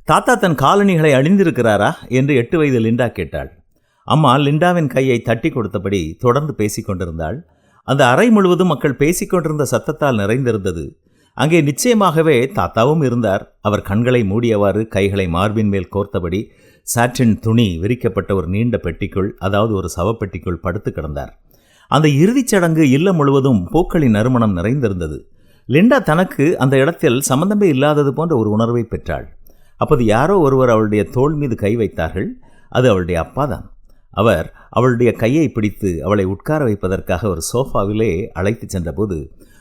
தாத்தா தன் காலணிகளை அணிந்திருக்கிறாரா என்று 8 வயது லிண்டா கேட்டாள். அம்மா லிண்டாவின் கையை தட்டி கொடுத்தபடி தொடர்ந்து பேசிக் கொண்டிருந்தாள். அந்த அறை முழுவதும் மக்கள் பேசிக்கொண்டிருந்த சத்தத்தால் நிறைந்திருந்தது. அங்கே நிச்சயமாகவே தாத்தாவும் இருந்தார். அவர் கண்களை மூடியவாறு கைகளை மார்பின் மேல் கோர்த்தபடி சாற்றின் துணி விரிக்கப்பட்ட ஒரு நீண்ட பெட்டிக்குள், அதாவது ஒரு சவப்பெட்டிக்குள் படுத்து கிடந்தார். அந்த இறுதிச் சடங்கு இல்லம் முழுவதும் பூக்களின் நறுமணம் நிறைந்திருந்தது. லிண்டா தனக்கு அந்த இடத்தில் சம்பந்தமே இல்லாதது போன்ற ஒரு உணர்வை பெற்றாள். அப்போது யாரோ ஒருவர் அவளுடைய தோள் மீது கை வைத்தார்கள். அது அவளுடைய அப்பாதான். அவர் அவளுடைய கையை பிடித்து அவளை உட்கார வைப்பதற்காக ஒரு சோஃபாவிலே அழைத்து சென்றபோது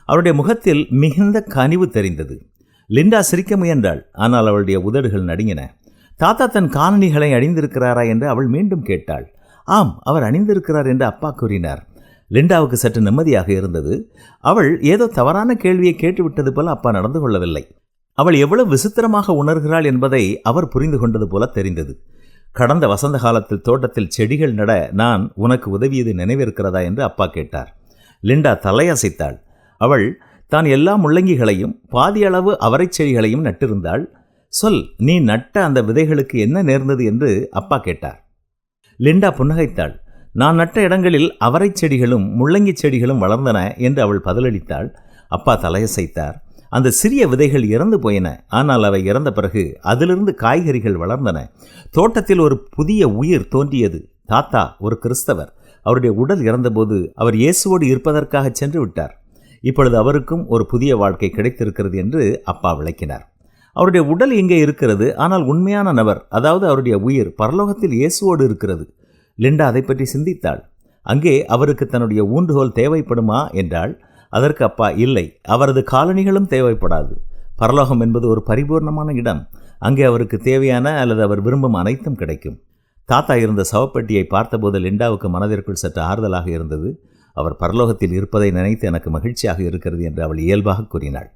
அவருடைய முகத்தில் மிகுந்த கனிவு தெரிந்தது. லிண்டா சிரிக்க முயன்றாள். ஆனால் அவளுடைய உதடுகள் நடுங்கின. தாத்தா தன் காலணிகளை அணிந்திருக்கிறாரா என்று அவள் மீண்டும் கேட்டாள். ஆம், அவர் அணிந்திருக்கிறார் என்று அப்பா கூறினார். லிண்டாவுக்கு சற்று நிம்மதியாக இருந்தது. அவள் ஏதோ தவறான கேள்வியை கேட்டுவிட்டது போல அப்பா நடந்து கொள்ளவில்லை. அவள் எவ்வளவு விசித்திரமாக உணர்கிறாள் என்பதை அவர் புரிந்து கொண்டது போல தெரிந்தது. கடந்த வசந்த காலத்தில் தோட்டத்தில் செடிகள் நட நான் உனக்கு உதவியது நினைவிருக்கிறதா என்று அப்பா கேட்டார். லிண்டா தலையசைத்தாள். அவள் தான் எல்லா முள்ளங்கிகளையும் பாதியளவு அவரை செடிகளையும் நட்டிருந்தாள். சொல், நீ நட்ட அந்த விதைகளுக்கு என்ன நேர்ந்தது என்று அப்பா கேட்டார். லிண்டா புன்னகைத்தாள். நான் நட்ட இடங்களில் அவரை செடிகளும் முள்ளங்கி செடிகளும் வளர்ந்தன என்று அவள் பதிலளித்தாள். அப்பா தலையசைத்தார். அந்த சிறிய விதைகள் இறந்து போயின. ஆனால் அவை இறந்த பிறகு அதிலிருந்து காய்கறிகள் வளர்ந்தன. தோட்டத்தில் ஒரு புதிய உயிர் தோன்றியது. தாத்தா ஒரு கிறிஸ்தவர். அவருடைய உடல் இறந்தபோது அவர் இயேசுவோடு இருப்பதற்காக சென்று விட்டார். இப்பொழுது அவருக்கும் ஒரு புதிய வாழ்க்கை கிடைத்திருக்கிறது என்று அப்பா விளக்கினார். அவருடைய உடல் இங்கே இருக்கிறது, ஆனால் உண்மையான நபர், அதாவது அவருடைய உயிர் பரலோகத்தில் இயேசுவோடு இருக்கிறது. லிண்டா அதை பற்றி சிந்தித்தாள். அங்கே அவருக்கு தன்னுடைய ஊன்றுகோல் தேவைப்படுமா என்றாள். அதற்கு அப்பா, இல்லை, அவரது காலணிகளும் தேவைப்படாது. பரலோகம் என்பது ஒரு பரிபூர்ணமான இடம். அங்கே அவருக்கு தேவையான அல்லது அவர் விரும்பும் அனைத்தும் கிடைக்கும். தாத்தா இருந்த சவப்பெட்டியை பார்த்தபோது லிண்டாவுக்கு மனதிற்குள் சற்று ஆறுதலாக இருந்தது. அவர் பரலோகத்தில் இருப்பதை நினைத்து எனக்கு மகிழ்ச்சியாக இருக்கிறது என்று அவள் இயல்பாக கூறினாள்.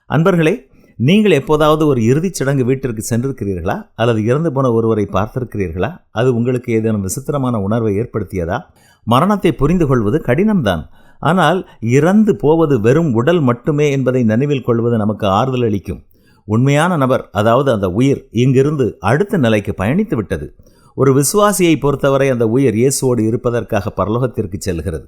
அன்பர்களே, நீங்கள் எப்போதாவது ஒரு இறுதிச் சடங்கு வீட்டிற்கு சென்றிருக்கிறீர்களா? அல்லது இறந்து போன ஒருவரை பார்த்திருக்கிறீர்களா? அது உங்களுக்கு ஏதேனும் விசித்திரமான உணர்வை ஏற்படுத்தியதா? மரணத்தை புரிந்து கொள்வது கடினம்தான். ஆனால் இறந்து போவது வெறும் உடல் மட்டுமே என்பதை நினைவில் கொள்வது நமக்கு ஆறுதல் அளிக்கும். உண்மையான நபர், அதாவது அந்த உயிர், இங்கிருந்து அடுத்த நிலைக்கு பயணித்து விட்டது. ஒரு விசுவாசியை பொறுத்தவரை அந்த உயிர் இயேசுவோடு இருப்பதற்காக பரலோகத்திற்கு செல்கிறது.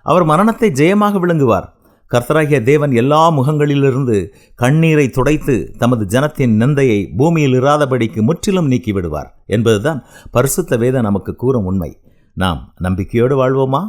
அவர் மரணத்தை ஜெயமாக விழுங்குவார். கர்த்தராகிய தேவன் எல்லா முகங்களிலிருந்து கண்ணீரை துடைத்து தமது ஜனத்தின் நிந்தையை பூமியில் இராதபடிக்கு முற்றிலும் நீக்கிவிடுவார் என்பதுதான் பரிசுத்த வேதம் நமக்கு கூறும் உண்மை. நாம் நம்பிக்கையோடு வாழ்வோமா?